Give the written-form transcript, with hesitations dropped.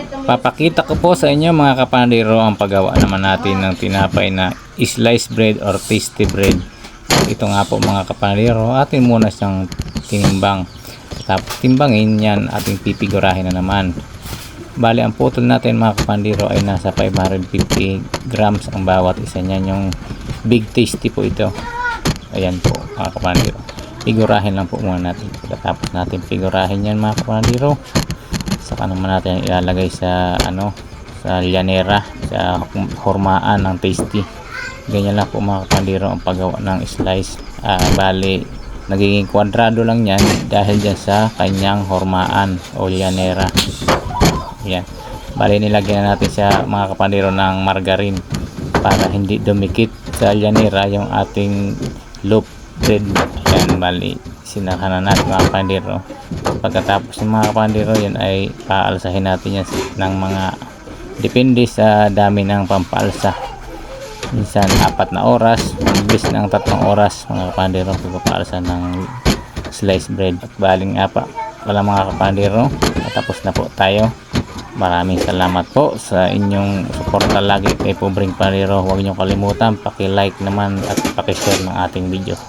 Papakita ko po sa inyo mga kapandero ang paggawa naman natin ng tinapay na sliced bread or tasty bread. Ito nga po mga kapandero, atin muna siyang tinimbang. Tapos timbangin yan, ating pipigurahin na naman. Bali ang putol natin mga kapandero ay nasa 550 grams ang bawat isa niyan. Yung big tasty po ito. Ayan po mga kapandero. Figurahin lang po muna natin. Tapos natin figurahin yan mga kapandero. Saka naman natin ilalagay sa sa llanera, sa hormaan ng tasty. Ganyan lang po mga kapandero ang paggawa ng slice. Bali nagiging kwadrado lang yan dahil dyan sa kanyang hormaan o llanera. Yan. Bali nilagyan na natin sa mga kapandero ng margarine para hindi dumikit sa llanera yung ating loaf bread. Yan, bali sinarhan na natin mga kapandero. Pagkatapos ng mga kapandero, yan ay paalsahin natin yan ng mga depende sa dami ng pampaalsa. Minsan 4 na oras, mabilis ng 3 oras mga kapandero pagpapaalsa ng sliced bread. At baling wala mga kapandero, tapos na po tayo. Maraming salamat po sa inyong suporta lagi kay Pobreng Pandero. Huwag niyo kalimutan paki-like naman at paki-share ng ating video.